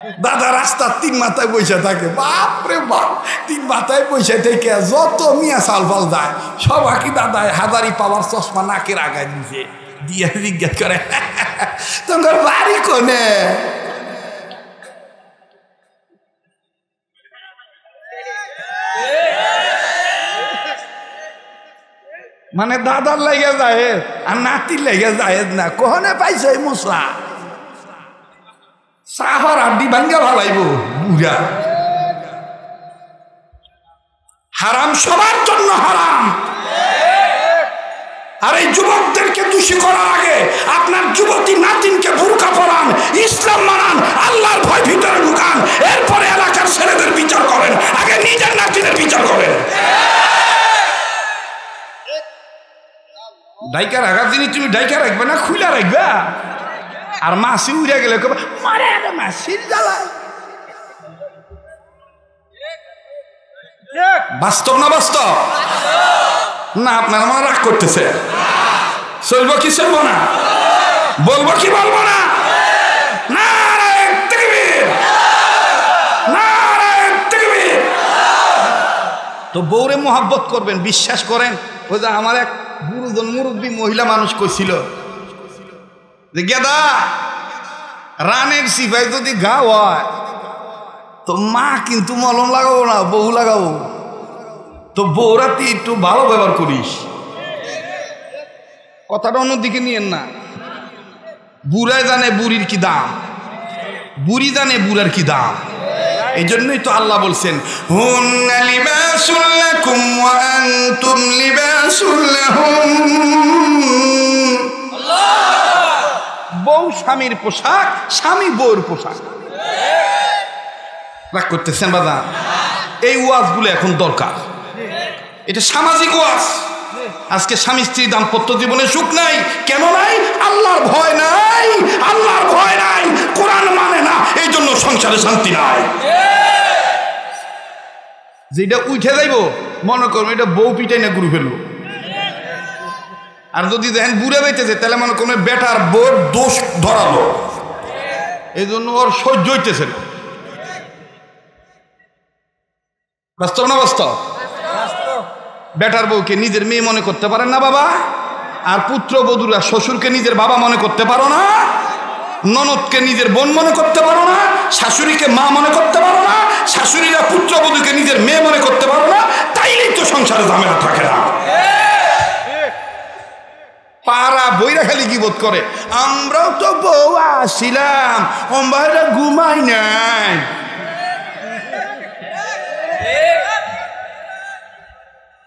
দাদা রাস্তার তিন মাথায় বসে থাকে, বাপরে বাপ, তিন মাথায় বসে থেকে যত মিয়া সালফাল যায় সব আঁকি দাদায় হাজারি পাওয়ার চশমা নাকের আগায় দিছে, দিয়ে জিজ্ঞেস করে তোমার বাড়ি কোনে? মানে দাদার লেগে যায় আর নাতির লেগে যায় না। কোহনে পাইছে মশলা সাহার আড্ডি ভাঙ্গা ভালাইব বুড়া। হারাম সবার জন্য হারাম। আর এই যুবকদেরকে দোষী করার আগে আপনার যুবতী নাতিনকে বুরকা পরান, ইসলাম মানান, আল্লাহর ভয় ভিতরে ঢুকান, এরপরে এলাকার ছেলেদের বিচার করেন, আগে নিজের নাতিনের বিচার করেন। ডাইকা রাখার জিনিস তুমি ডাইকা রাখবে না, খুলে রাখবে। আর মাসি উড়ে গেলে মারে মাসির জ্বালায়। বাস্তব না বাস্তব না? আপনারা আমার রাগ করতেছে। চলবো কি চলবো না? বলবো কি বলবো না? নারায়ে তাকবীর, নারায়ে তাকবীর। তো বউরে মোহাব্বত করবেন, বিশ্বাস করেন। ওই যে আমার এক গুরুজন মুরব্বী মহিলা মানুষ কইছিল যে গেদা রানের সিপাই যদি গা হয় তো মা কিন্তু মলম লাগাবো না, বউ লাগাবো। তো বউরা তুই একটু ভালো ব্যবহার করিস। কথাটা অন্যদিকে নিয়েন না। বুড়ায় জানে বুড়ির কি দাম, বুড়ি জানে বুড়ার কি দাম। এই জন্যই তো আল্লাহ বলছেন হুন্না লিবাসুল লাকুম ওয়া আনতুম লিবাসুল লাহুম। বউ স্বামীর পোশাক, স্বামী বউর পোশাক। রাগ করতেছেন বাবা? এই ওয়াজগুলো এখন দরকার। এটা সামাজিক ওয়াজ। আজকে স্বামী স্ত্রী দাম্পত্য জীবনে সুখ নাই। কেন নাই? আল্লাহর ভয় নাই, আল্লাহর ভয় নাই, কোরআন মানে না, এই জন্য সংসারে শান্তি নাই। যেটা উঠে যাইব মনে করবো এটা বউ পিটাই না গুরু ফেলবো। আর যদি দেখেন বুড়ে বেঁচেছে তাহলে মনে করবেন বেটার বউর দোষ ধরালো, এই জন্য ওর সহ্য হইতেছে না। বাস্তব না বাস্তব? বেটার বউকে নিজের মেয়ে মনে করতে পারেন না বাবা? আর পুত্র বধূরা শ্বশুরকে নিজের বাবা মনে করতে পারো না? ননদকে নিজের বোন মনে করতে পারো না? শাশুড়িকে মা মনে করতে পারো না? শাশুড়িরা পুত্র বধূকে নিজের মেয়ে মনে করতে পারো না? তাইলেই তো সংসারে ঝামেলা থাকে না। পাড়া বইরা খালি গীবত করে, আমরাও তো বউ আসিলাম অম্বাইরা ঘুমাই নাই।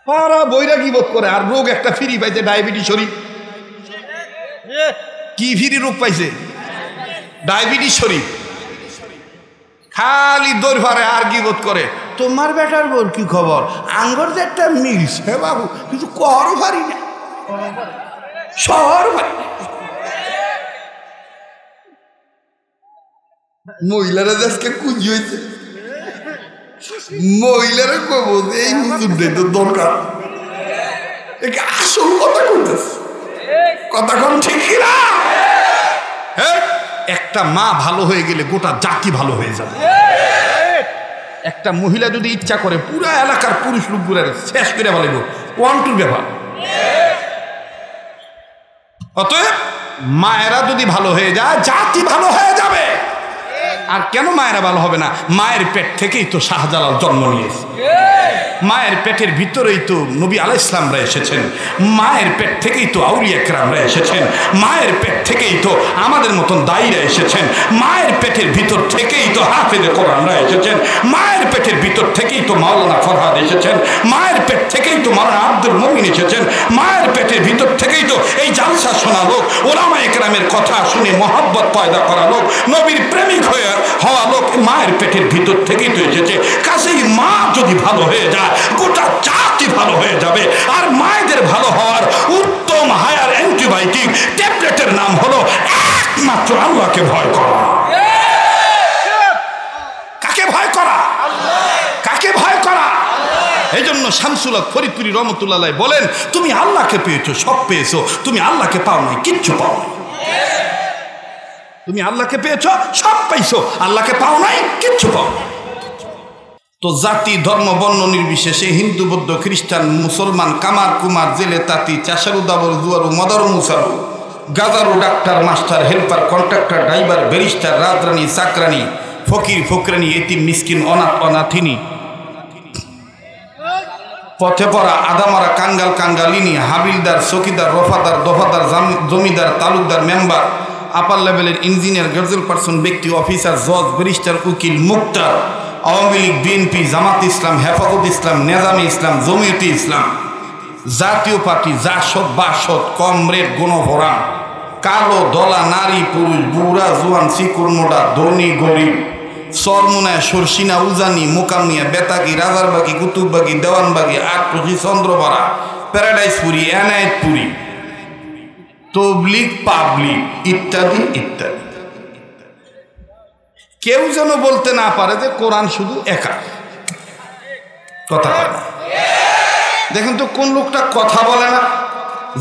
পাড়া বইরা গীবত করে। আর রোগ একটা ফ্রি পাইছে, ডায়াবেটিস শরীর। কি ফ্রি রোগ পাইছে? ডায়াবেটিস শরীর। খালি দৌড় ফারে আর গীবত করে। তোমার বেটার বউর কি খবর? আঙ্গর যে একটা মিলছে বাবু, কিন্তু কর ভারি না, শহর ভারি না। মহিলারা আজকে কুঁজি হয়েছে। মহিলারা কব এই হুজুরটাই তো দরকার। আসল কথা কইতেছে, কথা কোন ঠিক না? একটা মা ভালো হয়ে গেলে গোটা জাতি ভালো হয়ে যাবে। একটা মহিলা যদি ইচ্ছা করে পুরা এলাকার পুরুষ লোকগুলো শেষ করে ফেলব, ওয়ান্টুর ব্যাপার। অতএব মায়েরা যদি ভালো হয়ে যায় জাতি ভালো হয়ে যাবে। আর কেন মায়েরা ভালো হবে না? মায়ের পেট থেকেই তো শাহজালাল জন্ম নিয়েছে। মায়ের পেটের ভিতরেই তো নবী আলাইহিস সালামরা এসেছেন। মায়ের পেট থেকেই তো আউলিয়া কেরামরা এসেছেন। মায়ের পেট থেকেই তো আমাদের মতন দায়ীরা এসেছেন। মায়ের পেটের ভিতর থেকেই তো হাফেজে কোরআনরা এসেছেন। মায়ের পেটের ভিতর থেকেই তো মাওলানা ফরহাদ এসেছেন। মায়ের পেট থেকেই তো মাওলানা আব্দুল মুমিন এসেছেন। মায়ের পেটের ভিতর থেকেই তো এই জালসা শোনা লোক, ওলামায়ে কেরামের কথা শুনে মহব্বত পয়দা করা লোক, নবীর প্রেমিক হওয়া লোক মায়ের পেটের ভিতর থেকেই তো এসেছে। কাছেই মা যদি ভালো হয়ে যায় গোটা জাতি ভালো হয়ে যাবে। আর মায়েদের ভালো হওয়ার উত্তম হায়ার অ্যান্টিবায়োটিক ট্যাবলেটের নাম হলো একমাত্র আল্লাহকে ভয় করা। কাকে ভয় করা? কাকে ভয় করা? এই জন্য শামসুল হক ফরিদপুরি রহমতুল্লাহ আলাইহি বলেন, তুমি আল্লাহকে পেয়েছো, সব পেয়েছো, তুমি আল্লাহকে পাও নাই, কিচ্ছু পাও নাই। তুমি আল্লাহকে পেয়েছো, সব পাইছো, আল্লাহকে পাও নাই, কিচ্ছু পাও। তো জাতি ধর্ম বর্ণ নির্বিশেষে হিন্দু বৌদ্ধ খ্রিস্টান মুসলমান কামার কুমার জেলে তাঁতি চাষারু দাবর জুয়ারু মদারু মুসারু গাজারু doctor master helper contractor driver barrister রাজরানী চাকরানি ফকির ফকরানি এতিম মিসকিন অনাথ অনাথিনী পথে পড়া আদামারা কাঙ্গাল কাঙ্গালিনী হাবিলদার চকিদার রফাদার দফাদার জমিদার তালুকদার মেম্বার আপার লেভেলের ইঞ্জিনিয়ার গ্রাজুয়েট পার্সন ব্যক্তি অফিসার জজ ব্যারিস্টার উকিল মুক্তার আওয়ামী লীগ বিএনপি জামাত ইসলাম হেফাজত ইসলাম নেজামে ইসলাম জমিয়তে ইসলাম জাতীয় পার্টি জাসদ বাসদ কমরেড গণভরা কালো দলা নারী পুরুষ বুড়া জোয়ান শিকুর মোড়া ধনী গরিব সরমুনায় সরসিনা উজানি মোকামিয়া বেতাগি রাজারবাগি কুতুববাগি দেওয়ানবাগি আটপুরি চন্দ্রপাড়া প্যারাডাইসপুরি এনায়েতপুরি তবলিগ পাবলিক ইত্যাদি ইত্যাদি। কেউ যেন বলতে না পারে যে কোরআন শুধু একা কথা বলে না। দেখেন তো কোন লোকটা কথা বলে না,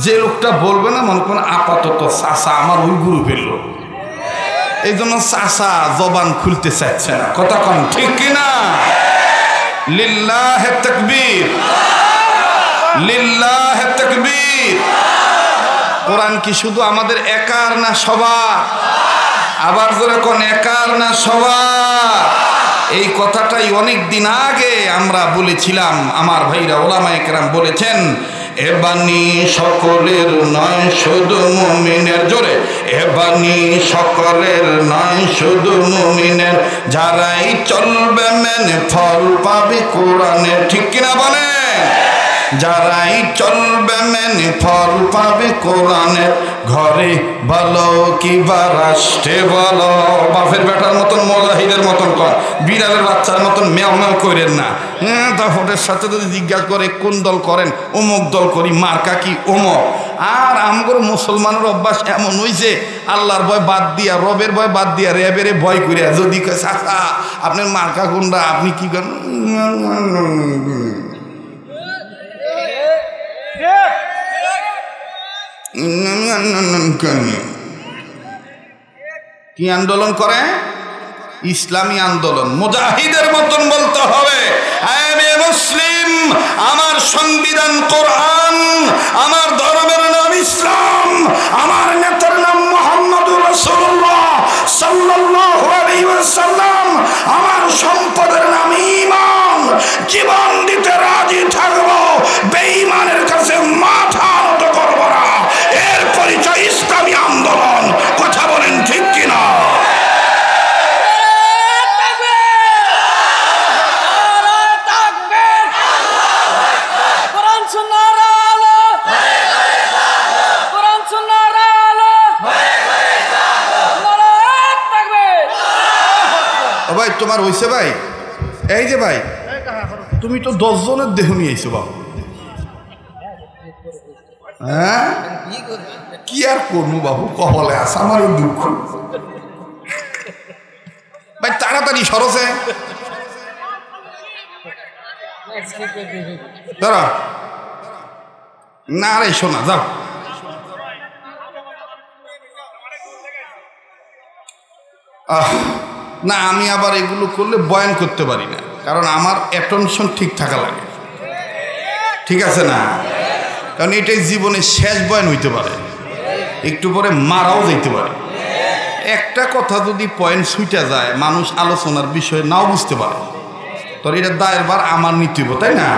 যে লোকটা বলবে না মনে করেন আপাতত চাষা আমার ওই গ্রুপের লোক, এই জন্য চাষা জবান খুলতে চাচ্ছে না। কথা কন ঠিক কিনা? লিল্লাহে তাকবীর, লিল্লাহে তাকবীর। কোরআন কি শুধু আমাদের একার না সবার? আবার জোরে কোন একার না সবার? এই কথাটাই অনেক দিন আগে আমরা বলেছিলাম, আমার ভাইরা ওলামায়ে কেরাম বলেছেন এ বাণী সকলের নয় শুধু মুমিনের, জোরে এ বাণী সকলের নয় শুধু মুমিনের, যারাই চলবে মেনে ফল পাবে কোরআনের। ঠিক কিনা বলে? যারাই চলবে মেনে ফল পাবে কোরআনের। ঘরে বলো কিবা রাষ্ট্রে বলো, বাপের বেটার মতন মুজাহিদের মতন কর, বিড়ালের বাচ্চার মতন মেও মেও করেন না। হ্যাঁ, তাহলের সাথে যদি জিজ্ঞাসা করে কোন দল করেন, অমুক দল করি, মার্কা কি অমুক। আর আমগর মুসলমানের অভ্যাস এমন হয়েছে, আল্লাহর ভয় বাদ দিয়া রবের ভয় বাদ দিয়া রেবেরে ভয় করিয়া যদি কয় চাচা আপনার মার্কা কোনটা, আপনি কি করেন? কি আন্দোলন করে? ইসলামী আন্দোলন। মুজাহিদের মতন বলতে হবে আমি মুসলিম, আমার সংবিধান কোরআন, আমার ধর্মের নাম ইসলাম, আমার নেতার নাম মুহাম্মদুর রাসূলুল্লাহ সাল্লাল্লাহু আলাইহি ওয়াসাল্লাম, আমার সম্পদের নাম ঈমান, জীবন দিতে রাজি থাকবো, বেঈমানের কাছে মাথা নত করব না। এর পরিচয় ইসলামী আন্দোলন। কথা বলেন ঠিক কিনা? ভাই তোমার হইছে ভাই? এই যে ভাই তুমি তো 10 জনের দেহ নিয়ে আইছো বাবু। হ্যাঁ কি আর করবো বাবু, কহলে আসা আমার দুঃখ। ভাই তাড়াতাড়ি সরসে দাঁড়া না রে শোনা যাও। না আমি আবার এগুলো করলে বয়ান করতে পারি না, কারণ আমার অ্যাটেনশন ঠিক থাকা লাগে। ঠিক আছে না? কারণ এটাই জীবনের শেষ বয়ান হইতে পারে, একটু পরে মারাও যাইতে পারে। একটা কথা যদি পয়েন্ট ছুটে যায়, মানুষ আলোচনার বিষয়ে নাও বুঝতে পারে, তোর এটা দায়ের বার আমার নিতে হবে, তাই না?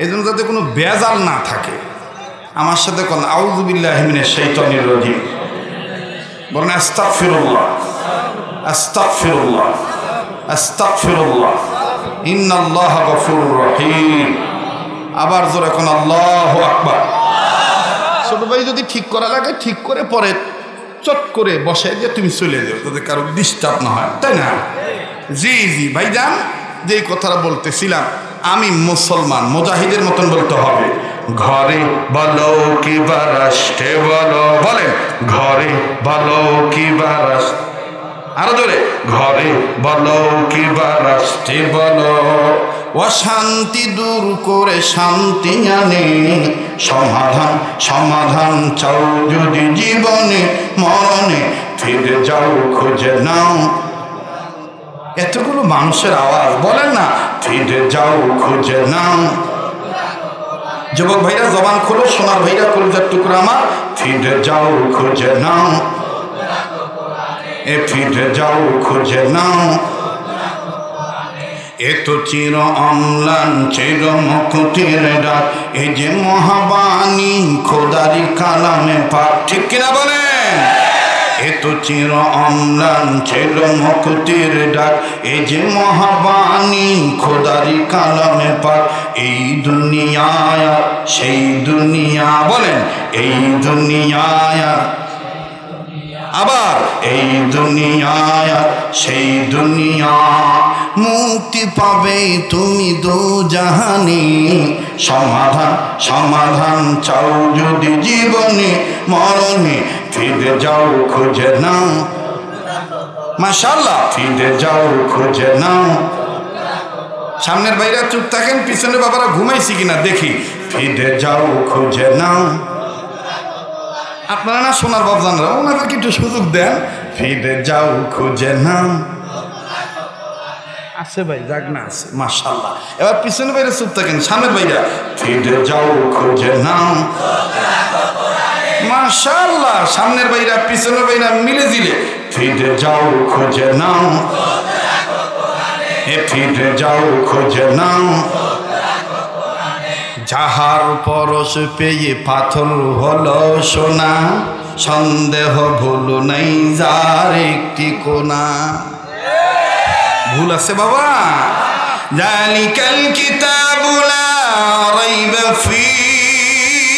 এই জন্য যাতে কোনো বেজাল না থাকে, আমার সাথে কোন আউযু বিল্লাহি মিনাশ শাইতানির রাজিম বলেন আস্তাগফিরুল্লাহ, আস্তাগফিরুল্লাহ, আস্তাগফিরুল্লাহ, ইন্নাল্লাহা গফুরুর রহিম। আবার জোরে কোন আল্লাহু আকবার। ছোট ভাই যদি ঠিক করা লাগে ঠিক করে পরে চট করে বসে যে তুমি চলে যাও, যাতে কারো ডিস্টার্ব না হয়, তাই না? জি জি ভাইজান, যেই কথাটা বলতেছিলাম, আমি মুসলমান, মুজাহিদের মতন বলতে হবে। ঘরে বলো কিবা রাষ্ট্রে বলো, বলেন ঘরে বলো কিবা রাষ্ট্র, আরো জোরে ঘরে বলো কিবা রাষ্ট্রে বলো, অশান্তি দূর করে শান্তি আনে, সমাধান সমাধান চাও যদি জীবনে মরণে, ফিরে যাও খুঁজে নাও। এতগুলো মানুষের আওয়াজ, বলেন না ফিরে যাও খুঁজে নাও। যুবক ভাইরা জবান খোলো, সোনার ভাইরা কলিজার টুকরা আমার, ফিরে যাও খুঁজে নাও, এ ফিরে যাও খুঁজে নাও। এ তো চির অম্লান চির মুক্তির ডাক, এই যে মহাবাণী খোদারি কালামে পাক, ঠিক কিনা বলেন? এ তো চির অম্লান চির মুক্তির ডাক, এই যে মহাবাণী খোদারি কালামে পাক। এই দুনিয়ায় সেই দুনিয়া, বলেন এই দুনিয়ায়, আবার এই দুনিয়ায় সেই দুনিয়া। মুক্তি পাবে তুমি দো জাহানে, সমাধান সমাধান চাও যদি জীবনে মরণে, ফিরে যাও খুঁজে নাও। মাশাআল্লাহ, ফিরে যাও খুঁজে নাও। সামনের ভাইরা চুপ থাকেন, পিছনে বাবারা ঘুমাইছি কিনা দেখি। ফিরে যাও খুঁজে নাও। আপনারা না সোনার বাবজানরা, ওনাদেরকে একটু সুযোগ দেন। ফিরে যাও খুঁজে নাও। আছে ভাই, যাক না আছে, মাশাআল্লাহ। এবার পিছনে বাইরে চুপ থাকেন, সামনের ভাইরা ফিরে যাও খুঁজে নাও। মাশাআল্লাহ, সামনের ভাইরা পিছনের ভাইরা মিলে দিলে ফিরে যাও খুঁজে নাও, এ ফিরে যাও খুঁজে নাও। যাহার পরশ পেয়ে পাথর হলো সোনা, সন্দেহ ভুল নাই যার একটি কোনা। ভুল আছে বাবা? যালিকাল কিতাবু লা রাইবা ফীহি,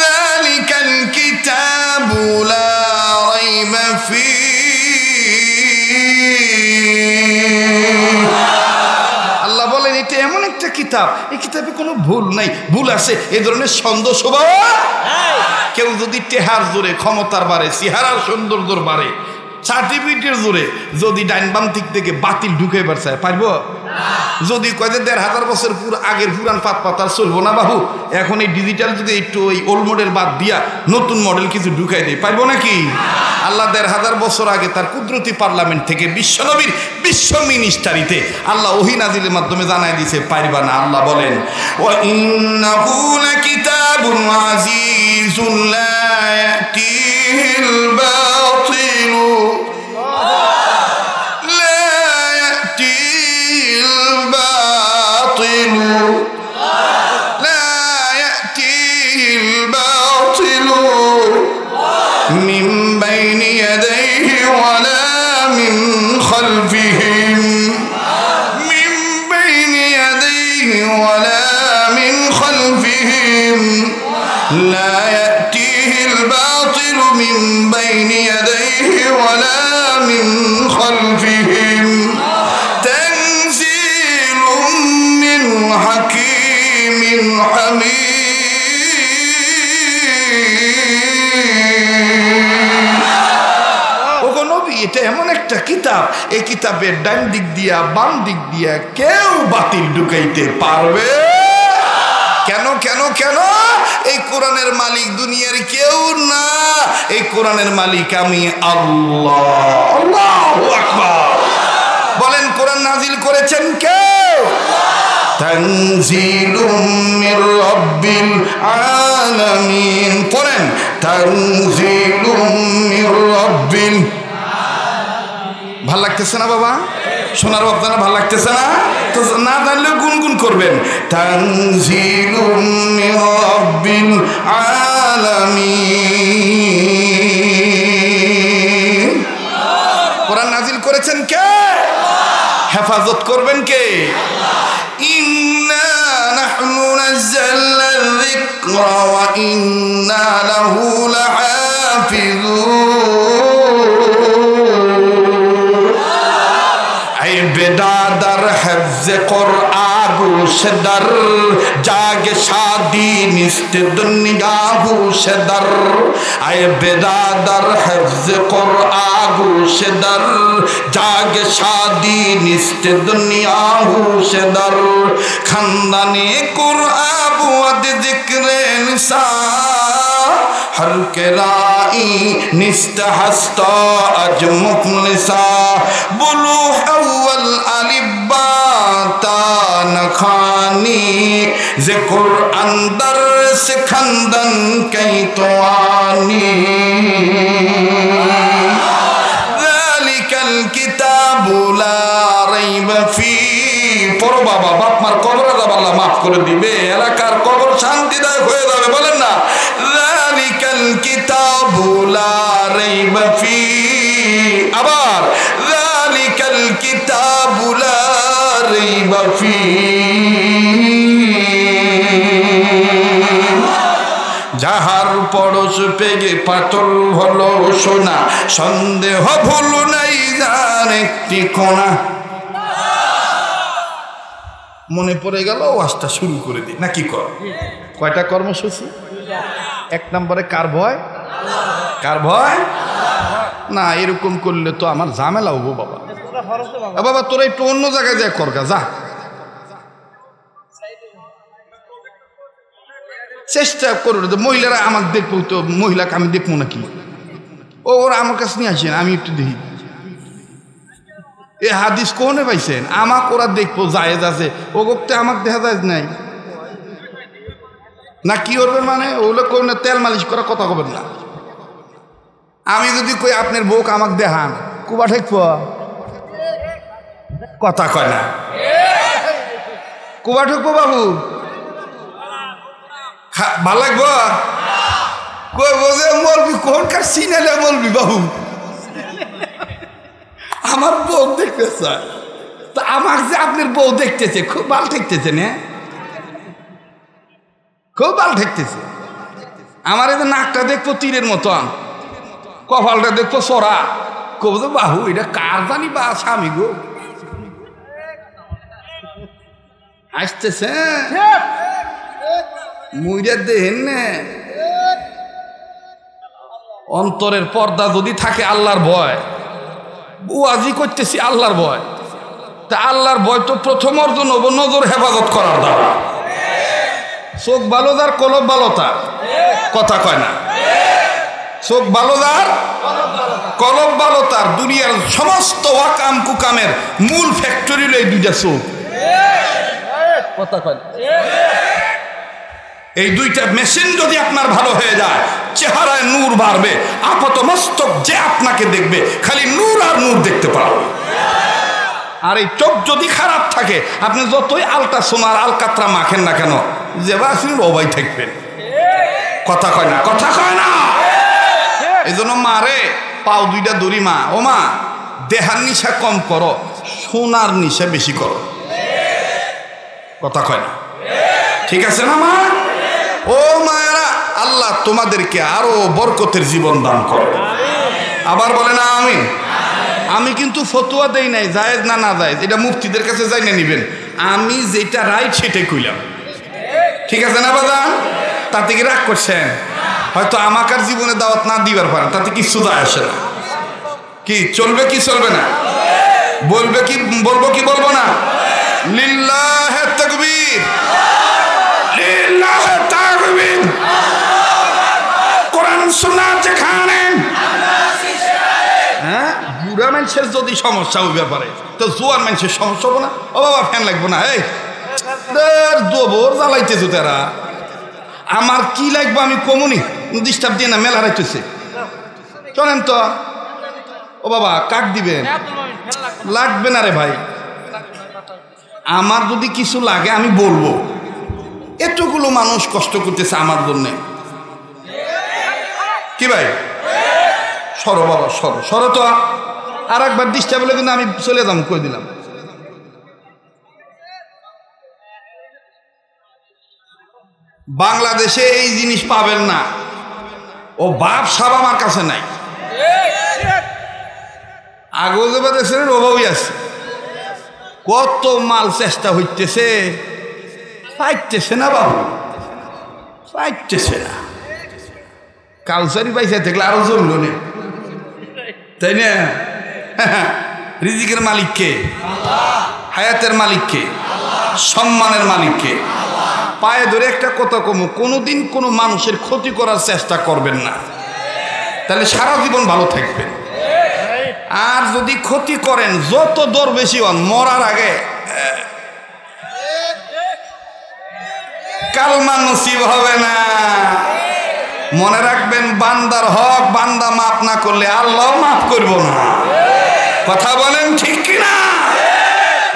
যালিকাল কিতাবু লা রাইবা ফীহি। আল্লাহ বলেন এটা এমন একটা কিতাব, এই কিতাবে কোনো ভুল নাই। ভুল আছে এই ধরনের সন্দেহ স্বভাব। কেউ যদি টেহার জোরে, ক্ষমতার বাড়ে, চেহারার সৌন্দর্যর বাড়ে, সার্টিফিকেটের জোরে যদি ডাইন বাম দিক থেকে বাতিল ঢুকে চায়, পারবো? যদি কয় যে ১৫০০ বছর আগের পুরান পাতার চলবো না বাবু, এখন এই ডিজিটাল যুগে একটু ওই ওল্ড মডেল বাদ দিয়া নতুন মডেল কিছু ঢুকাই দেয়, পারবো নাকি? আল্লাহ ১৫০০ বছর আগে তার কুদরতি পার্লামেন্ট থেকে বিশ্বনবীর বিশ্ব মিনিস্টারিতে আল্লাহ ওহী নাজিলের মাধ্যমে জানাই দিয়েছে, পারবা না। আল্লাহ বলেন ওয়া ইন্নাহু লাকিতাবুন আজিজুন লা ইয়াতিহিল বাতিল, লা ইয়াতিহিল বাতিল, লা ইয়াতিহিল বাতিল মিন বাইনি ইয়াদাইহি ওয়ালা মিন খালফিহিম, মিন বাইনি ইয়াদাইহি ওয়ালা মিন খালফিহিম, লা ইয়াতিহিল বাতিল মিন বাইনি ইয়াদাইহি ওয়ালা মিন খালফিহিম, তানজিলুম মিন হাকীমিন হামীদ। এটা এমন একটা কিতাব, এই কিতাবের ডান দিক দিয়া বাম দিক দিয়া কেউ বাতিল ঢুকাইতে পারবে কেন? কেন কেন? এই কোরআনের মালিক দুনিয়ার কেউ না, এই কোরআনের মালিক আমি আল্লাহ। আল্লাহু আকবার। বলেন কোরআন নাজিল করেছেন কে? তানজিলুম মির রাব্বিল আলামিন। পড়েন তানজিলুম মির রাব্বিল। ভাল লাগতেছে না বাবা? সোনার বাপদানা ভাল লাগতেছে না? তো না জানলেও গুনগুন করবেন। তানজিলুম মির রাব্বিল আলামিন। কোরআন নাজিল করেছেন কে? হেফাজত করবেন কে? ইন্না নাহনু নাযালনা যিকরা ওয়া ইন্না লাহু লাহাফিজুন। বেদাদার হেফজে কোরআন গোশদার জাগ जागे शादी निस्त दुनिया गूशदर आए बिरादर हिफ्ज़ कुरआन गूशदर जागे शादी निस्त दुनिया गूशदर खंदाने कुरआन बुअद जिक्रे निसा हर के राई निस्त हस्ता अज मुफलिसा बुलू अव्वल अलिब्बा ता नखानी ज़िक्र अंदर से खंदन कई तो आनी ज़ालिकल किताबु ला रैब फी পড়ো বাবা বাপ মার কবর আযাব আল্লাহ মাফ করে দিবে এলাকার কবর শান্তিদায়ক হয়ে যাবে বলেন না যালিকাল কিতাবু লা রাইবা ফি আবার যালিকাল কিতাবু লা রাইবা ফি যাহার পরশ পেগে পাতল হলো সোনা সন্দেহ ভুল নাই যার একটি কোনা মনে পড়ে গেল ওয়াজটা শুরু করে দিই নাকি কর কয়টা কর্মসূচি এক নম্বরে কার ভয় কার ভয় না এরকম করলে তো আমার ঝামেলা হবো বাবা বাবা তোরা একটু অন্য জায়গায় যা করগা যা চেষ্টা করো মহিলারা আমাকে দেখবো তো মহিলাকে আমি দেখবো নাকি ওরা আমার কাছে নিয়ে আসেন আমি একটু দেখি এ হাদিস কোনে পাইছেন আমাক ওরা দেখবো জায়েজ আছে ও গোক্তে আমাকে দেখা যায় নাই না কি করবেন মানে ওগুলো কোন তেল মালিশ করা কথা কবেন না আমি যদি কই আপনার বউকে আমাকে দেখান কুবা ঠেকব কথা কয় না কুবা ঠেকবো বাবু ভাল লাগবো কই বোঝে মলবি কোনকার সিনেলে মলবি বাবু আমার বউ দেখতে চায় তা আমার যে আপনার বউ দেখতেছে খুব ভালো ঠেকতেছে না খুব ভালো ঠেকতেছে আমার এই নাকটা দেখবো তীরের মতন কপালটা দেখবো সরা কব তো বাহু এটা কার জানি বা স্বামী গো আসতেছে মুইরা দেহেন না অন্তরের পর্দা যদি থাকে আল্লাহর ভয় ওয়াজি করতেছি আল্লাহর ভয় তা আল্লাহর ভয় তো প্রথম অর্জন হবো নজর হেফাজত করার দ্বারা চোখ ভালো যার কলব ভালো তার কথা কয় না চোখ ভালো যার কলব ভালো তার দুনিয়ার সমস্ত ওয়াকাম কুকামের মূল ফ্যাক্টরি এই দুইটা চোখ কথা কয় না এই দুইটা মেশিন যদি আপনার ভালো হয়ে যায় চেহারায় নূর বাড়বে আপাত মস্তক যে আপনাকে দেখবে খালি নূর আর নূর দেখতে পারবে আর এই চোখ যদি খারাপ থাকে আপনি যতই আলটা সোনার আলকাতরা মাখেন না কেন যে বাসিন ওবাই থাকবেন কথা কয় না কথা কয় না এই জন্য মারে পাও দুইটা দড়ি মা ও মা দেহার নিশা কম করো সোনার নিশা বেশি করো কথা কয় না ঠিক আছে না মা ও মায়েরা আল্লাহ তোমাদেরকে আরো বরকতের জীবন দান করে আবার বলে না আমিন আমি কিন্তু ফতোয়া দেই নাই জায়েজ না না জায়েজ এটা মুফতিদের কাছে যাই না নিবেন আমি যেটা রাইট সেটাই কইলাম ঠিক আছে না বাজান তাতে কি রাগ করছেন হয়তো আমাকার জীবনে দাওয়াত না দিবার পারেন তাতে কিছু যায় আসে না কি চলবে কি চলবে না বলবে কি বলবো কি বলবো না লিল্লাহে তাকবীর লিল্লাহে তাকবীর কোরআন সুন্নাহ যেখানে হ্যাঁ বুড়া মানুষের যদি সমস্যা ওই ব্যাপারে তো জোয়ান মানুষের সমস্যা হবো না ও বাবা ফ্যান লাগবো না এই দোবর জ্বালাইতেছো তারা আমার কি লাগবে আমি কমুনি ডিস্টার্ব দিয়ে না মেলা রাখতেছে চলেন তো ও বাবা কাক দিবেন লাগবে না রে ভাই আমার যদি কিছু লাগে আমি বলবো এতগুলো মানুষ কষ্ট করতেছে আমার জন্য কি ভাই সরো বাবা সরো সরো তো আর একবার ডিস্টার্ব হলে কিন্তু আমি চলে যাম কই দিলাম বাংলাদেশে এই জিনিস পাবেন না ও বাপ সাব আমার কাছে নাই আগেও যে দেশের অভাবই আছে কত মাল চেষ্টা হইতেছে পাইতেছে না বাবু, পাইতেছে না। কাউসারি পাইছে দেখলে আরো জ্বলল না, তাই না? রিজিকের মালিক কে? হায়াতের মালিক কে? সম্মানের মালিক কে? পায়ে ধরে একটা কথা কমু, কোনোদিন কোনো মানুষের ক্ষতি করার চেষ্টা করবেন না, তাহলে সারা জীবন ভালো থাকবেন। আর যদি ক্ষতি করেন, যত দর বেশি হন, মরার আগে কালমা নসিব হবে না। মনে রাখবেন, বান্দার হক বান্দা মাফ না করলে আল্লাহ মাফ করব না। কথা বলেন ঠিক কিনা?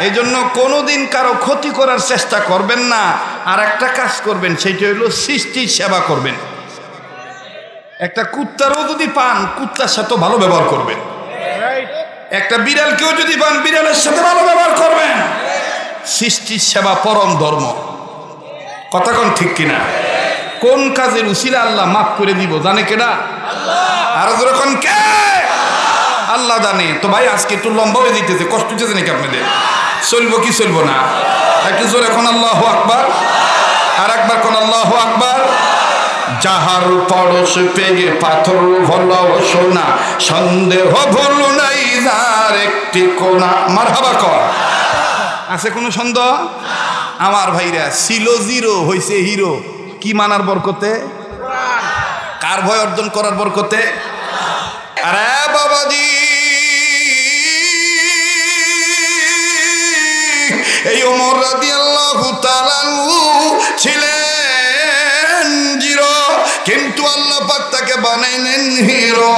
এই জন্য কোনোদিন কারো ক্ষতি করার চেষ্টা করবেন না। আর একটা কাজ করবেন, সেইটা হলো সৃষ্টির সেবা করবেন। একটা কুত্তারও যদি পান, কুত্তার সাথে ভালো ব্যবহার করবেন। একটা বিড়ালকেও যদি পান, বিড়ালের সাথে ভালো ব্যবহার করবেন। সৃষ্টির সেবা পরম ধর্ম। কথা কোন ঠিক কিনা? কোন কাজের উসিলা আল্লাহ মাফ করে দিব জানে কেনা? আর যখন কে? আল্লাহ জানে। তো ভাই আজকে একটু লম্বা হয়ে দিতেছে, কষ্ট হচ্ছে নাকি আপনাদের? চলবো কি চলবো না? একটু জোরে এখন আল্লাহু আকবার, আর একবার কোন আল্লাহু আকবার। যাহার পরশ পেয়ে পাথর হলো সোনা, সন্দেহ ভুল নাই যার একটি কোনা। মারহাবা কর। আছে কোনো সন্দেহ? আমার ভাইরা, ছিল জিরো হইছে হিরো। কি মানার বরকতে? কার ভয় অর্জন করার বরকতে? আরে বাবাজি, এই ওমর রাদিয়াল্লাহু তাআলা ছিলেন জিরো, কিন্তু আল্লাহ পাক তাকে বানাইলেন হিরো।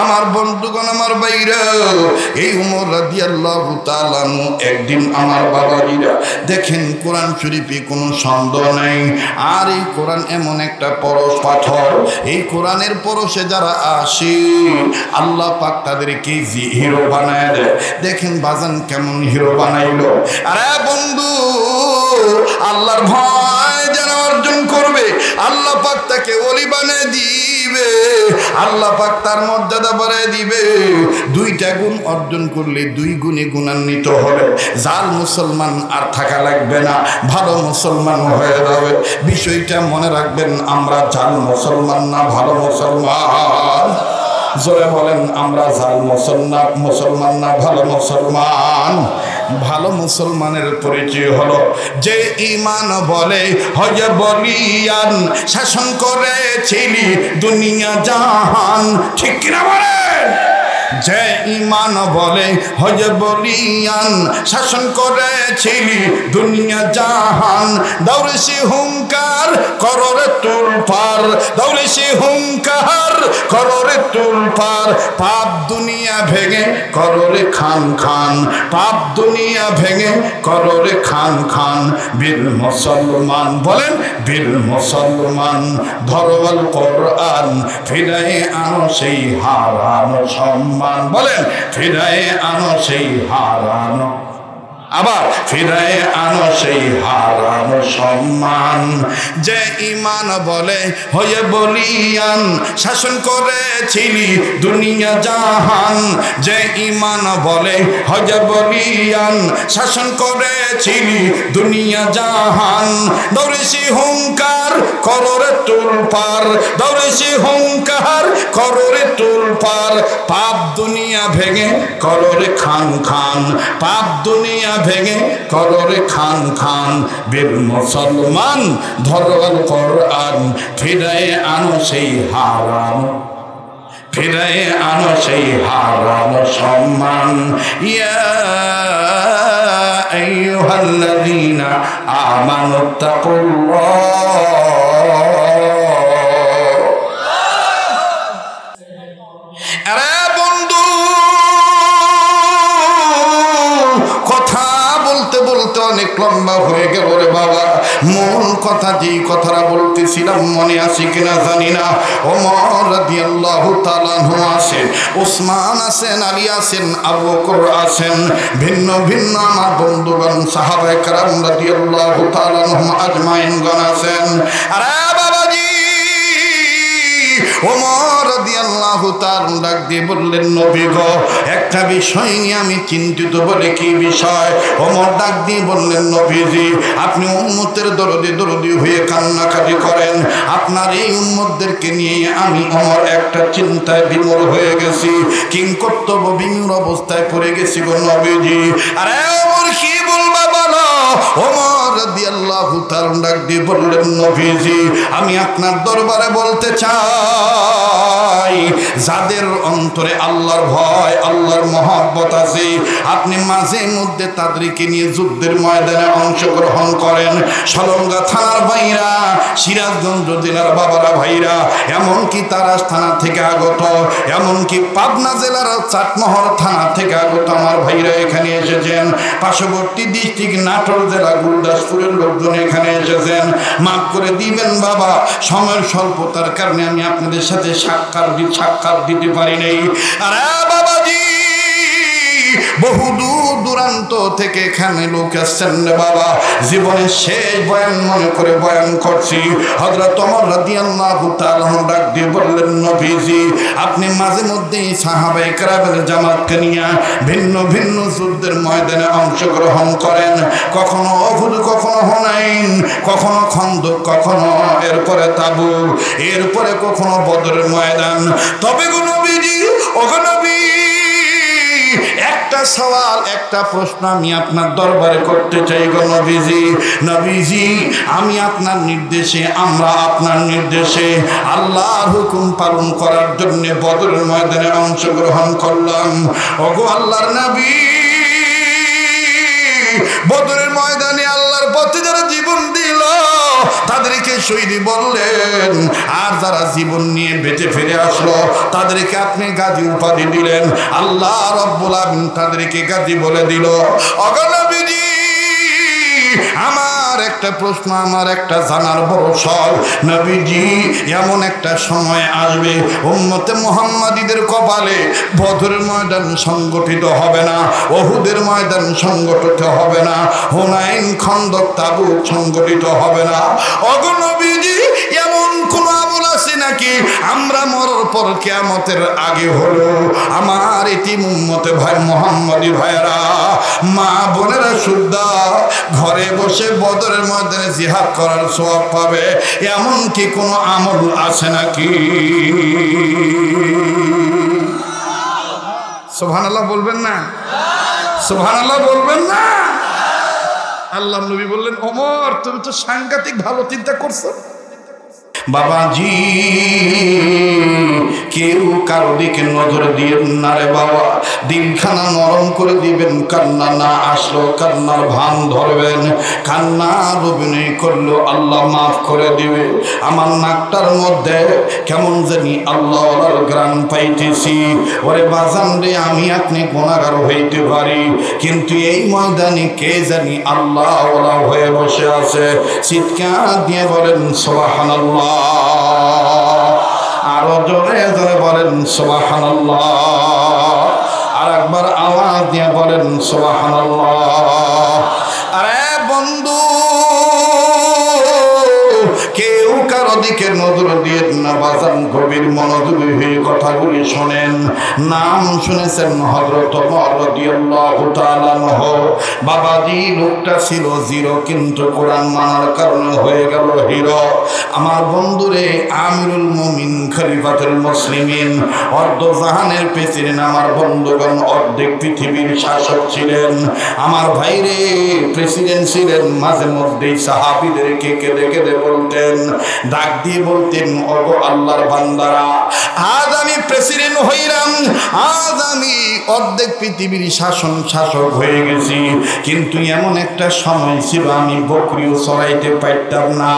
আমার বন্ধুগণ, আমার ভাইরা, এই ওমর রাদিয়াল্লাহু তাআলা একদিন আমার বাবাজিরা দেখেন, কোরআন শরীফে কোনো সন্দেহ নাই। আর এই কোরআন এমন একটা পরশ পাথর, এই কোরআনের পরশে যারা আসে আল্লাহ পাক তাদেরকে হিরো বানায় দেয়। দেখেন বাজান কেমন হিরো বানাইলো। আরে বন্ধু, আল্লাহর ভয় যারা অর্জন করবে, আল্লাহ পাক তাকে ওলি বানিয়ে দিবে, আল্লাহ পাক তার মর্যাদা বাড়ায় দিবে। দুইটা গুণ অর্জন করলে দুই গুণে গুণান্বিত হবে। জাল মুসলমান আর থাকা লাগবে না, ভালো মুসলমান হয়ে যাবে। বিষয়টা মনে রাখবেন, আমরা জাল মুসলমান না ভালো মুসলমান? জোরে বলেন, আমরা জাল মুসলমান না ভালো মুসলমান? ভালো মুসলমানের পরিচয় হলো যে ঈমান বলে হয় বলিয়ান, শাসন করেছিলি দুনিয়া জাহান। ঠিক কিনা বলেন? যে ঈমান বলে হয় বলিয়ান, শাসন করেছিলি দুনিয়া জাহান। দৌড়ে সে হুঙ্কার কররে তুলপার, দৌড়ে সে হুঙ্কার কররে তুলপার। পাপ দুনিয়া ভেঙে কররে খান খান, পাপ দুনিয়া ভেঙে কররে খান খান। বীর মুসলমান বলেন, বীর মুসলমান ধরওয়াল কোরআন, ফিরায়ে আনো সেই হারানো সম্মান। বলেন, ফিরায়ে আনো সেই হারানো, আবার ফিরায়ে আনো সেই হারানো সম্মান। যে ঈমান বলে হয়ে বলিয়ান, শাসন করেছিলি দুনিয়া জাহান। যে ঈমান বলে হয়ে বলিয়ান, শাসন করেছিলি দুনিয়া জাহান। দৌড়েছি হুঙ্কার কররে তুলপার, দৌড়েছি হুঙ্কার কররে তুলপার। পাপ দুনিয়া ভেঙে কররে খান খান, পাপ দুনিয়া ভেঙে কররে খান খান। বীর মুসলমান ধরওয়াল কোরআন, ফিরায়ে আনো সেই হারানো, ফিরায়ে আনো সেই হারানো সম্মান। ইয়া আইয়ুহাল্লাযীনা আমানুত্তাকুল্লাহ। আরে বন্ধু, কথা বলতে বলতে অনেক লম্বা হয়ে গেল রে বাবা। মূল কথা, যেই কথাটা বলতেছিলাম মনে আছে কিনা জানি না। ওমর রাদিয়াল্লাহু তাআলা আছেন, ওসমান আছেন, আলী আছেন, আবু বকর আছেন, ভিন্ন ভিন্ন আমার বন্ধুগণ সাহাবায়ে কেরাম রাদিয়াল্লাহু তাআলা আজমাইনগণ আছেন। আরে বাবাজি, ওমর রাদিয়াল্লাহু তাআলা ডাক দিয়ে বললেন, নবী গো, একটা বিষয় নিয়ে আমি চিন্তিত। বলে কি বিষয়? ওমর ডাক দিয়ে বললেন, নবীজি আপনি উম্মতের দরদি হয়ে কান্নাকাটি করেন, আপনার এই উম্মতদেরকে নিয়ে আমি ওমর একটা চিন্তায় বিমূঢ় হয়ে গেছি, কিংকর্তব্য বিমূঢ় অবস্থায় পড়ে গেছি গো নবীজি। আরে ওমর কি বলবা বলো? ওমর রাদিয়াল্লাহু তাআলা ডাক দিয়ে বললেন, নবীজি আমি আপনার দরবারে বলতে চাই, যাদের অন্তরে আল্লাহর ভয়, আল্লাহর মহব্বত আছে, আপনি মাঝে মধ্যে তাদেরকে নিয়ে যুদ্ধের ময়দানে অংশগ্রহণ করেন। সলঙ্গা থানার ভাইরা, সিরাজগঞ্জ জেলার বাবারা ভাইরা, এমনকি তারাস থানা থেকে আগত, এমনকি পাবনা জেলার চাটমোহর থানা থেকে আগত আমার ভাইরা এখানে এসেছেন। পার্শ্ববর্তী ডিস্ট্রিক্ট নাটোর জেলা গুরদাসপুরের লোকজন এখানে এসেছেন। মাফ করে দিবেন বাবা, সময়ের স্বল্পতার কারণে আমি আপনাদের সাথে সাক্ষাৎ দিতে পারি নাই। আরে বাবাজি, বহু দূর দূরান্ত থেকে এখানে লোক আসছেন রে বাবা। জীবনের শেষ বয়ান মনে করে বয়ান করছি। হযরত ওমর রাদিয়াল্লাহু তাআলা ডাক দিয়ে বললেন, নবীজি আপনি মাঝে মধ্যেই সাহাবায়ে কেরামের জামাতকে নিয়ে ভিন্ন ভিন্ন যুদ্ধের ময়দানে অংশগ্রহণ করেন। কখনো উহুদ, কখনো হুনাইন, কখনো খন্দক, কখনো এরপরে তাবুক, এরপরে কখনো বদরের ময়দান। তবে গো নবীজি, ওগো নবী, একটা সওয়াল, একটা প্রশ্ন আমি আপনার দরবারে করতে চাই গো নবীজি। নবীজি আমি আপনার নির্দেশে, আমরা আপনার নির্দেশে আল্লাহর হুকুম পালন করার জন্য বদরের ময়দানে অংশগ্রহণ করলাম। ওগো আল্লাহর নবী, বদরের ময়দানে আল্লাহর পথে যারা জীবন দিল তাদেরকে শহীদ বললেন, আর যারা জীবন নিয়ে বেঁচে ফিরে আসলো তাদেরকে আপনি গাজী উপাধি দিলেন। আল্লাহ রাব্বুল আলামিন তাদেরকে গাজী বলে দিল। ওগো নবীজি, আমার একটা প্রশ্ন, আমার একটা জানার বড় শখ। নবীজি এমন একটা সময় আসবে উম্মতে মুহাম্মাদীদের কপালে বদরের ময়দান সংগঠিত হবে না, উহুদের ময়দান সংগঠিত হবে না, হুনাইন, খন্দক, তাবুক সংগঠিত হবে না। ওগো নবীজি, এমন কোন আমল আছে নাকি আমরা মরার পর কিয়ামতের আগে হলো আমার এতিম উম্মতে ভাই মুহাম্মাদী ভাইরা, মা বোনেরা সুদ্ধা ঘরে বসে বদরের ময়দানে জিহাদ করার সওয়াব পাবে, এমন কি কোনো আমল আছে নাকি? সুবহানাল্লাহ বলবেন না? সুবহানাল্লাহ বলবেন না? আল্লাহ নবী বললেন, ওমর তুমি তো সাংঘাতিক ভালো চিন্তা করছো। বাবাজি, কেউ কারো দিকে নজর দিয়েন না রে বাবা, দিনখানা নরম করে দিবেন। কান্না না আসলো কান্নার ভান ধরবেন, কান্নার অভিনয় করলো আল্লাহ মাফ করে দিবে। আমার নাকটার মধ্যে কেমন জানি আল্লাহর গ্রাণ পাইতেছি। ওরে বাজান রে, আমি আপনি গুনাহগার হইতে পারি, কিন্তু এই ময়দানে কে জানি আল্লাহ ওয়ালা হয়ে বসে আছে। চিৎকার দিয়ে বলেন সুবহানাল্লাহ, আরো জোরে জোরে বলেন সুবহানাল্লাহ, আর একবার আওয়াজ দিয়ে বলেন সুবহানাল্লাহ। আরে বন্ধু, কেউ কারো দিকে নজর দিয়ে না বাজান, গভীর মনোযোগী হয়ে কথাগুলি শোনেন। নাম শুনেছেন হযরত ওমর রাদিয়াল্লাহু তাআলা আনহু। বাবাজি, লোকটা ছিল জিরো, কিন্তু কোরআন মানার কারণে হয়ে গেল হিরো। আমার বন্ধুরে, আমিরুল মুমিন, খলিফাতুল মুসলিমিন, অর্ধ জাহানের প্রেসিডেন্ট, আমার বন্ধুগণ অর্ধেক পৃথিবীর শাসক ছিলেন। আমার ভাইরে প্রেসিডেন্ট ছিলেন। মাঝে মধ্যেই সাহাবীদেরকে কেঁদে কেঁদে বলতেন, ডাক দিয়ে বলতেন, ওগো আল্লাহর বান্দারা, আজ আমি প্রেসিডেন্ট হইলাম, আজ আমি অর্ধেক পৃথিবীর শাসক হয়ে গেছি, কিন্তু এমন একটা সময় ছিল আমি বকরিও চড়াইতে পারতাম না,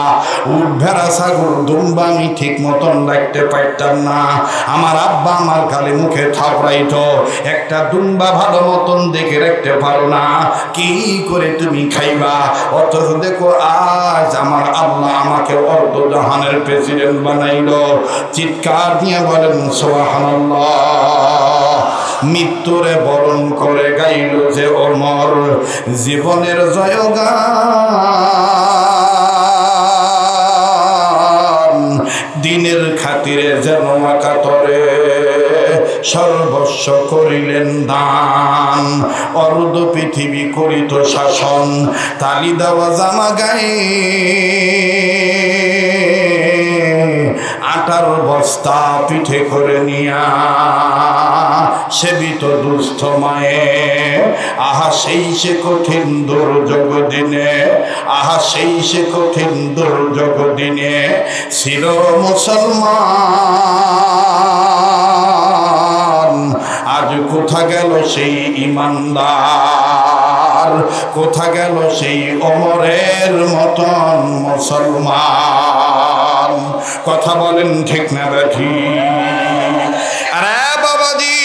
উট, ভেড়া, ছাগল, দুম্বা আমি ঠিক মতন রাখতে পারতাম না। আমার আব্বা আমার গালে মুখে থাপড়াইতো, একটা দুম্বা ভালো মতন দেখে রাখতে পারো না, কি করে তুমি খাইবা? অথচ দেখো আজ আমার আল্লাহ আমাকে অর্ধ জাহানের প্রেসিডেন্ট বানাইলো। চিৎকার দিয়ে বলেন সুবহানাল্লাহ। মৃত্যুরে বরণ করে গাইল যে ওমর জীবনের জয়গান, দিনের খাতিরে যেন একাতরে সর্বস্ব করিলেন দান। অর্ধ পৃথিবী করিত শাসন, তালি দেওয়া জামা গায়ে আটার বস্তা পিঠে করে নিয়া সেবিত দুস্থ মায়ে। আহা সেই সে কঠিন দুর্যোগ দিনে, আহা সেই সে কঠিন দুর্যোগ দিনে ছিল মুসলমান। আজ কোথা গেল সেই ইমানদার, কোথা গেল সেই ওমরের মতন মুসলমান? কথা বলেন ঠিক না বেঠি? আরে বাবাজি,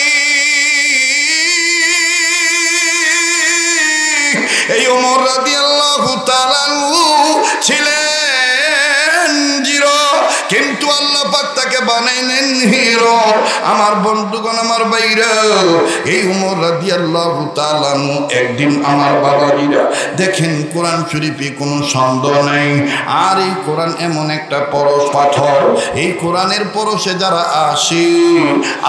এই ওমর রাদিয়াল্লাহু তাআলা ছিলেন জিরো, কিন্তু আল্লাহ পাক তাকে বানাইলেন হিরো। আমার বন্ধুগণ, আমার ভাইরা, এই ওমর রাদিয়াল্লাহু তাআলা একদিন আমার বাবাজিরা দেখেন কোরআন শরীফে কোনো সন্দেহ নাই। আর এই কোরআন এমন একটা পরশ পাথর, এই কোরআনের পরশে যারা আসে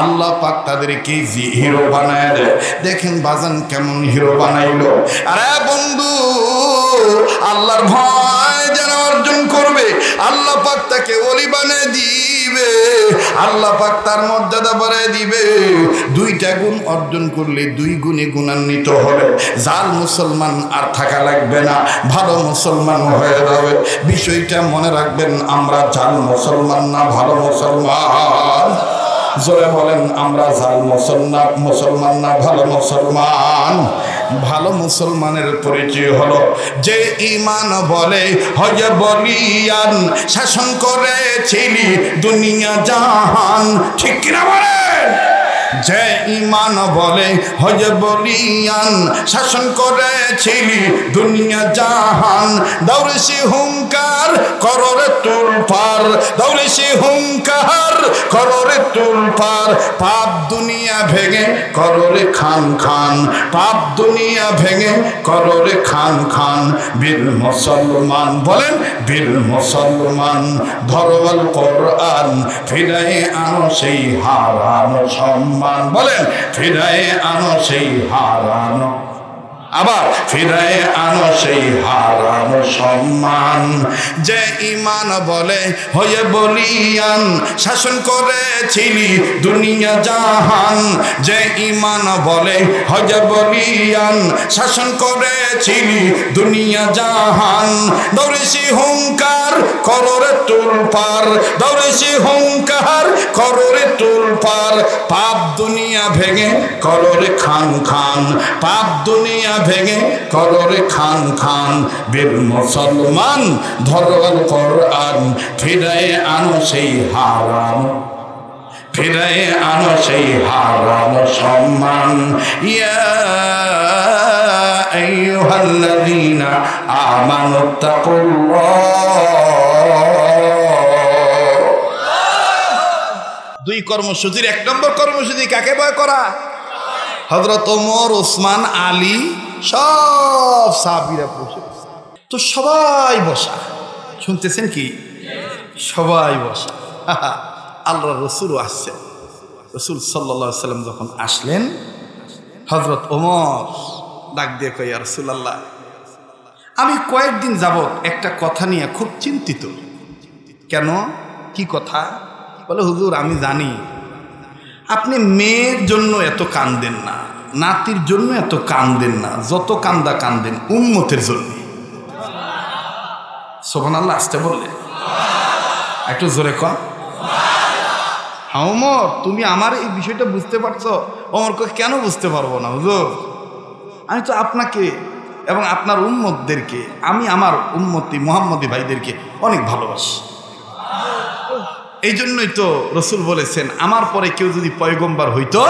আল্লাহ পাক তাদেরকে হিরো বানায় দেয়। দেখেন বাজান কেমন হিরো বানাইলো। আরে বন্ধু, আল্লাহর ভয় যারা অর্জন করবে আল্লাহ পাক তাকে ওলি বানিয়ে দিবে, আল্লাহ পাক তার মর্যাদা বাড়ায় দিবে। দুইটা গুণ অর্জন করলে দুই গুণে গুণান্বিত হবে। জাল মুসলমান আর থাকা লাগবে না, ভালো মুসলমান হয়ে যাবে। বিষয়টা মনে রাখবেন, আমরা জাল মুসলমান না ভালো মুসলমান? জোরে বলেন, আমরা জাল মুসলমান না ভালো মুসলমান? ভালো মুসলমানের পরিচয় হলো যে ঈমান বলে হয় বলিয়ান, শাসন করেছিলি দুনিয়া জাহান। ঠিক কিনা বলেন? যে ঈমান বলে হয় বলিয়ান, শাসন করেছিলি দুনিয়া জাহান। দৌড়ে সে হুঙ্কার কররে তুলপার, দৌড়ে সে হুঙ্কার কররে তুলপার। পাপ দুনিয়া ভেঙে কররে খান খান, পাপ দুনিয়া ভেঙে কররে খান খান। বীর মুসলমান বলেন, বীর মুসলমান ধরওয়াল কোরআন, ফিরায়ে আনো সেই হারানো সম্মান। বলেন, ফিরায়ে আনো সেই হারানো, আবার ফিরায়ে আনো সেই হারানো সম্মান। যে ঈমান বলে হয়ে বলিয়ান, শাসন করেছিলি দুনিয়া জাহান। যে ঈমান বলে হয়ে বলিয়ান, শাসন করেছিলি দুনিয়া জাহান। দৌড়েছি হুঙ্কার কররে তুলপার, দৌড়েছি হুঙ্কার কররে তুলপার। পাপ দুনিয়া ভেঙে কররে খান খান, পাপ দুনিয়া ভেঙে কররে খান খান। বীর মুসলমান ধরওয়াল কোরআন, ফিরায়ে আনো সেই হারানো, ফিরায়ে আনো সেই হারানো সম্মান। ইয়া আইয়ুহাল্লাযীনা আমানুত্তাকুল্লাহ। দুই কর্মসূচির এক নম্বর কর্মসূচি কাকে ভয় করা? হযরত ওমর, ওসমান, আলী সব সাহাবীরা বসে, তো সবাই বসা, শুনতেছেন কি? সবাই বসা। আল্লাহ রসুলও আসছেন। রসুল সাল্লাল্লাহু আলাইহি ওয়াসাল্লাম যখন আসলেন, হযরত ওমর ডাক দিয়ে কয়, ইয়া রাসূলুল্লাহ, আমি কয়েকদিন যাবত একটা কথা নিয়ে খুব চিন্তিত। কেন? কি কথা? বলে, হুজুর আমি জানি আপনি মেয়ের জন্য এত কান্দেন না, নাতির জন্য এত কান্দেন না, যত কান্দা কান্দেন উম্মতের জন্য। সুবহানাল্লাহ আসতে বললেন, একটু জোরে কন। ওমর, তুমি আমার এই বিষয়টা বুঝতে পারছো? ওমর কয়, কেন বুঝতে পারবো না হুজুর? আমি তো আপনাকে এবং আপনার উম্মতদেরকে, আমি আমার উম্মতি মুহাম্মদী ভাইদেরকে অনেক ভালোবাসি। এই জন্যই তো রসুল বলেছেন, আমার পরে কেউ যদি পয়গম্বর হইতো,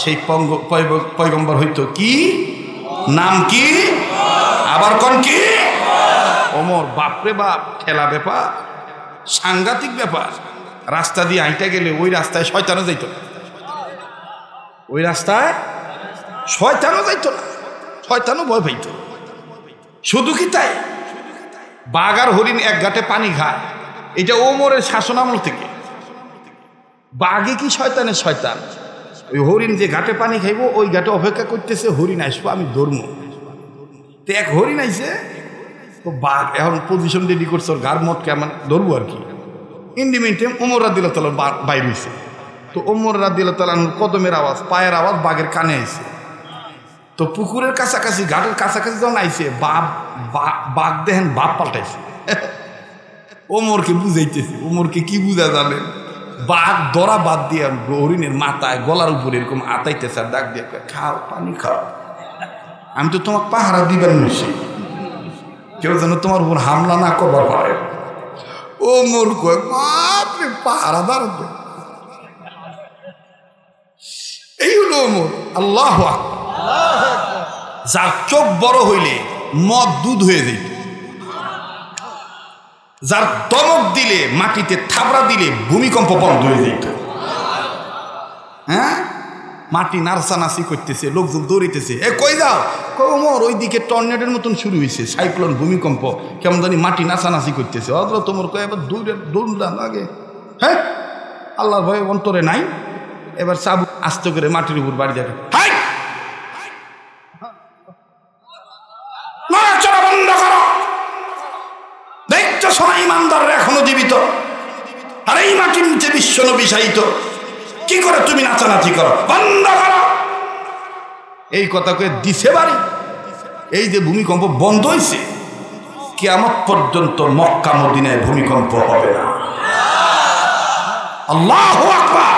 সেই পয়গম্বর হইতো কি? নাম কি? আবার কোন কি? ওমর, বাপরে বাপ, ঠেলা ব্যাপার, সাংঘাতিক ব্যাপার। রাস্তা দিয়ে হাঁটা গেলে ওই রাস্তায় শয়তানও যাইত না, ওই রাস্তায় শয়তানও যাইত না, শয়তানও ভয় পাইত। শুধু কি তাই, বাঘ আর হরিণ এক ঘাটে পানি খায়, এটা ওমরের শাসনামল থেকে। বাঘে কি শয়তানের শয়তান, ওই হরিণ যে ঘাটে পানি খাইবো ওই ঘাটে অপেক্ষা করতেছে হরিণ আসবো আমি ধরবো। তো এক হরিণ আইছে, তো বাঘ এখন পজিশন রেডি করছে ওর গার মত কেমন ধরবো আর কি। ইন্ডিমেন্টে ওমর রাদিয়াল্লাহু তাআলা বাইর হইছে। তো ওমর রাদিয়াল্লাহু তাআলা কদমের আওয়াজ, পায়ের আওয়াজ বাঘের কানে আইছে। তো পুকুরের কাছাকাছি, ঘাটের কাছাকাছি যখন আইছে বাঘ দেখেন বাপ পাল্টাইছে। ওমরকে বুঝাইতেছে, ওমরকে কি বুঝা জানেন, বাঘ দরা বাদ দিয়ে হরিণের মাথায় গলার উপরে এরকম আতাইতেছে আর ডাক দিয়ে খাও পানি খাও, আমি তো তোমাকে পাহারা দিবেন নিছি, কেউ যেন তোমার উপর হামলা না করবার পারে। ওমর কয় বাপরে পাহারাদার, এই হলো ওমর। আল্লাহু আকবার। যার চোখ বড় হইলে মদ দুধ হয়ে যেত, যার দমক দিলে মাটিতে থাবড়া দিলে ভূমিকম্প বন্ধ হয়ে যেত। হ্যাঁ, মাটি নাড়াচানাচি করতেছে, লোকজন দৌড়িতেছে, এ কই যাও, ওমর ওইদিকে টর্নেডোর মতন শুরু হয়েছে, সাইক্লোন ভূমিকম্প, কেমন জানি মাটি নাচানাচি করতেছে। অথবা তোমার কয় এবার দৌড় লাগে, হ্যাঁ আল্লাহর ভয় অন্তরে নাই। এবার চাবুক আস্তে করে মাটির উপর বাড়ি যাবে, নড়াচড়া বন্ধ করো, দেখছো সোনা ইমানদাররা এখনো জীবিত, আর এই মাটির নিচে বিশ্ব নবী শায়িত, কি করে তুমি নাচানাচি করো, বন্ধ করো। এই কথা কয়ে দিছে বাড়ি। এই যে ভূমিকম্প বন্ধ হয়েছে, কিয়ামত পর্যন্ত মক্কা মদিনায় ভূমিকম্প হবে না। আল্লাহু আকবার।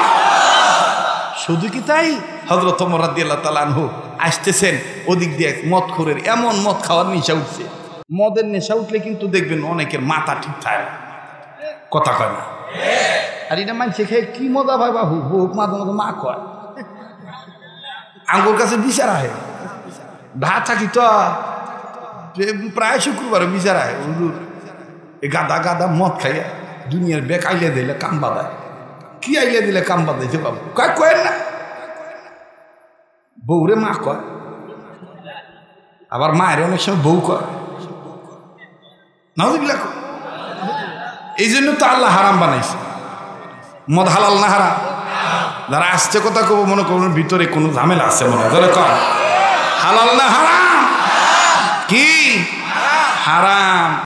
শুধু কি তাই, হযরত ওমর রাদিয়াল্লাহু তাআলা আনহু আসতেছেন, ওদিক দিয়ে মদখোরের এমন মদ খাওয়ার নেশা উঠছে। মদের নেশা উঠলে কিন্তু দেখবেন অনেকের মাথা ঠিক থাকে, কথা কয় না। আর এটা মানছে খেয়ে কি মজা পায় বাবু, বুক মাঝে মাঝে মা কয়, আঙ্গুর কাছে বিচার আহে ঢা থাকি তো প্রায় শুক্রবার বিচার আহে, গাদা গাদা মদ খাইয়া দুনিয়ার বেক আইলে দিলে কাম বাঁধায়। কি আইলে দিলে কাম বাঁধাইছে বাবু, কয়েন না, বউরে মা কয়, আবার মায়ের অনেক সময় বউ কয়, নাউযুবিল্লাহ। এই জন্য তো আল্লাহ হারাম বানাইছে। মদ হালাল না হারাম? যারা আসছে কথা কব মনে করুন ভিতরে কোনো ঝামেলা আছে মনে হয়, কয় হালাল না হারাম? কি হারাম?